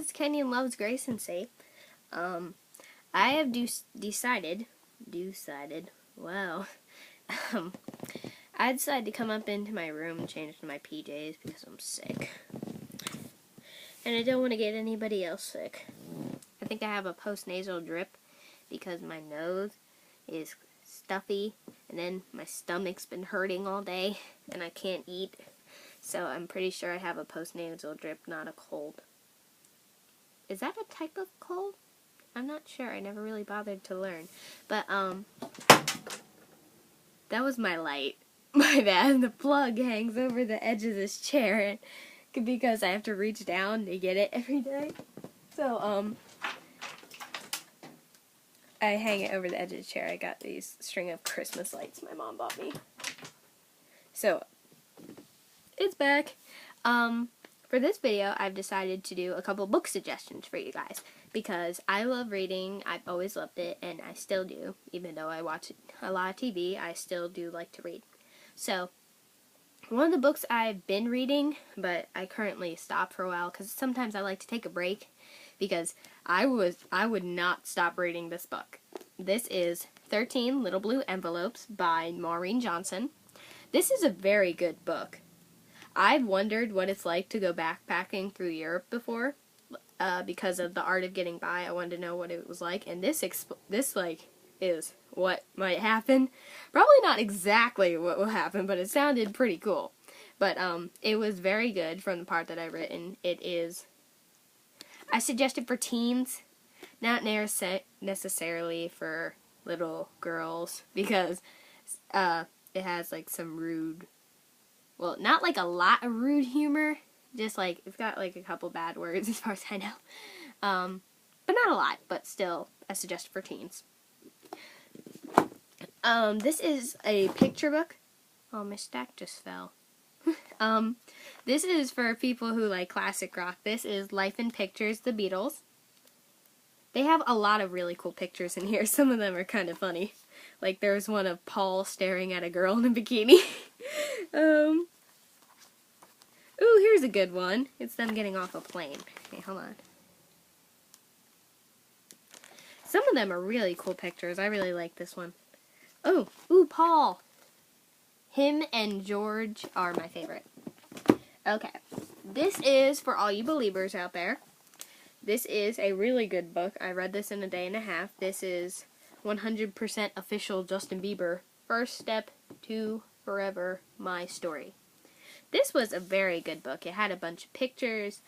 it's Kenyon Loves Grace and Say. I have decided, wow, um, I decided to come up into my room and change to my PJs because I'm sick. And I don't want to get anybody else sick. I think I have a post-nasal drip because my nose is stuffy, and then my stomach's been hurting all day, and I can't eat. So I'm pretty sure I have a post-nasal drip, not a cold. Is that a type of cold? I'm not sure. I never really bothered to learn. But, that was my light. My bad. The plug hangs over the edge of this chair because I have to reach down to get it every day. So, I hang it over the edge of the chair. I got these string of Christmas lights my mom bought me. So, it's back. For this video, I've decided to do a couple book suggestions for you guys because I love reading. I've always loved it, and I still do. Even though I watch a lot of TV, I still do like to read. So, one of the books I've been reading, but I currently stopped for a while because sometimes I like to take a break because I would not stop reading this book. This is 13 Little Blue Envelopes by Maureen Johnson. This is a very good book. I've wondered what it's like to go backpacking through Europe before, because of The Art of Getting By. I wanted to know what it was like, and this is what might happen. Probably not exactly what will happen, but it sounded pretty cool. But it was very good from the part that I've written. I suggest it for teens, not necessarily for little girls, because it has like some rude. Well, not like a lot of rude humor, just like, it's got like a couple bad words as far as I know. But not a lot, but still, I suggest it for teens. This is a picture book. Oh, my stack just fell. This is for people who like classic rock. This is Life in Pictures, The Beatles. They have a lot of really cool pictures in here. Some of them are kind of funny. Like, there's one of Paul staring at a girl in a bikini. Ooh, here's a good one. It's them getting off a plane. Okay, hold on. Some of them are really cool pictures. I really like this one. Oh, ooh, Paul. Him and George are my favorite. Okay, this is for all you believers out there. This is a really good book. I read this in a day and a half. This is 100% official Justin Bieber. First Step to Forever, My Story. This was a very good book. It had a bunch of pictures.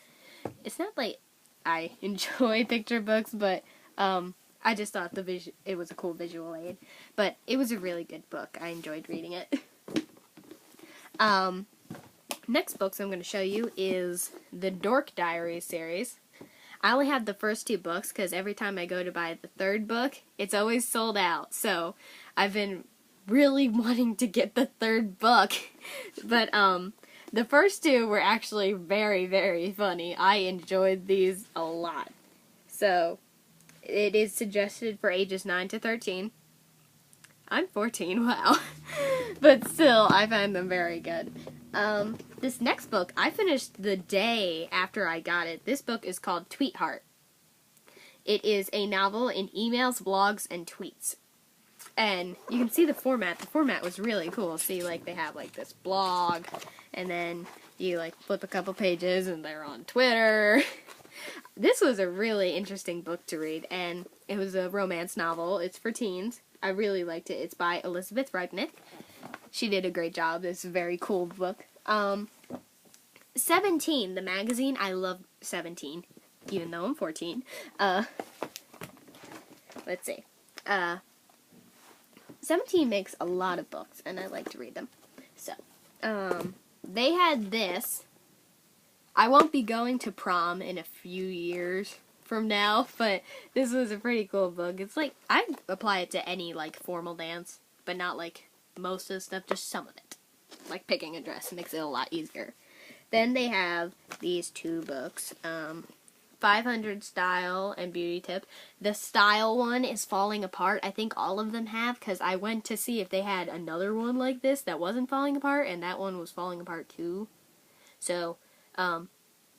It's not like I enjoy picture books, but I just thought it was a cool visual aid. But it was a really good book. I enjoyed reading it. Next books I'm going to show you is the Dork Diaries series. I only have the first two books because every time I go to buy the third book, it's always sold out. So I've been really wanting to get the third book. But the first two were actually very, very funny. I enjoyed these a lot. So it is suggested for ages 9 to 13. I'm 14, wow. But still, I find them very good. This next book, I finished the day after I got it. This book is called Tweetheart. It is a novel in emails, blogs, and tweets. And you can see the format. The format was really cool. See, like, they have, like, this blog, and then you, like, flip a couple pages, and they're on Twitter. This was a really interesting book to read, and it was a romance novel. It's for teens. I really liked it. It's by Elizabeth Reibnick. She did a great job. It's a very cool book. 17, the magazine. I love 17, even though I'm 14. Let's see. 17 makes a lot of books, and I like to read them. So, they had this. I won't be going to prom in a few years from now, but this was a pretty cool book. It's like, I apply it to any, like, formal dance, but not, like, most of the stuff, just some of it. Like picking a dress makes it a lot easier. Then they have these two books, 500 Style and Beauty Tip. The style one is falling apart. I think all of them have, because I went to see if they had another one like this that wasn't falling apart, and that one was falling apart too. So,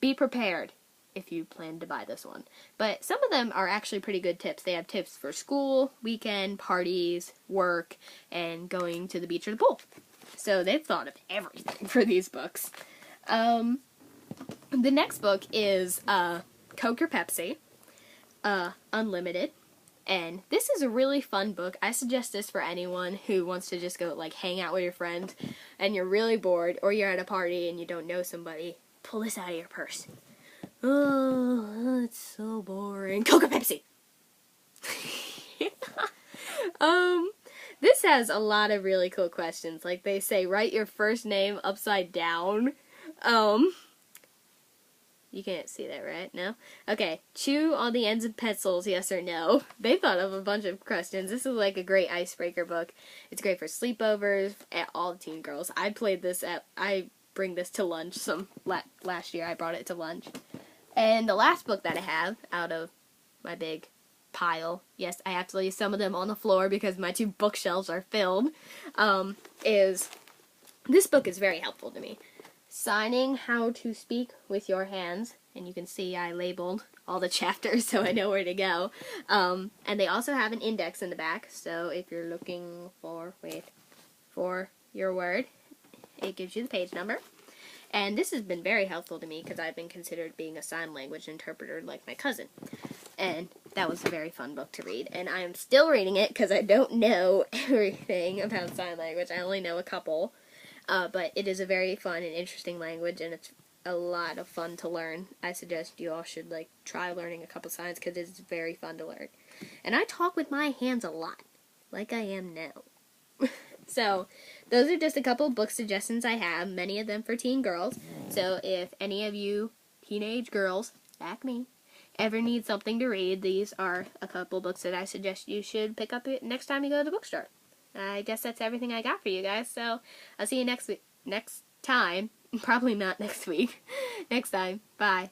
be prepared. if you plan to buy this one. But some of them are actually pretty good tips. They have tips for school, weekend, parties, work, and going to the beach or the pool. So they've thought of everything for these books. The next book is Coke or Pepsi, Unlimited. And this is a really fun book. I suggest this for anyone who wants to just go like hang out with your friends and you're really bored, or you're at a party and you don't know somebody. Pull this out of your purse. Oh, it's so boring. Coke or Pepsi? This has a lot of really cool questions. Like they say, write your first name upside down. You can't see that, right? No? Okay. Chew on the ends of pencils, yes or no? They thought of a bunch of questions. This is like a great icebreaker book. It's great for sleepovers at all the teen girls. I bring this to lunch last year. I brought it to lunch. And the last book that I have out of my big pile, yes, I have to leave some of them on the floor because my 2 bookshelves are filled, is this book is very helpful to me. Signing How to Speak with Your Hands, and you can see I labeled all the chapters so I know where to go. And they also have an index in the back, so if you're looking for your word, it gives you the page number. And this has been very helpful to me because I've been considered being a sign language interpreter like my cousin. And that was a very fun book to read. And I am still reading it because I don't know everything about sign language. I only know a couple. But it is a very fun and interesting language, and it's a lot of fun to learn. I suggest you all should try learning a couple signs because it's very fun to learn. And I talk with my hands a lot, like I am now. So, those are just a couple book suggestions I have, many of them for teen girls. So, if any of you teenage girls, like me, ever need something to read, these are a couple books that I suggest you should pick up next time you go to the bookstore. I guess that's everything I got for you guys, so I'll see you next time. Probably not next week. Next time. Bye.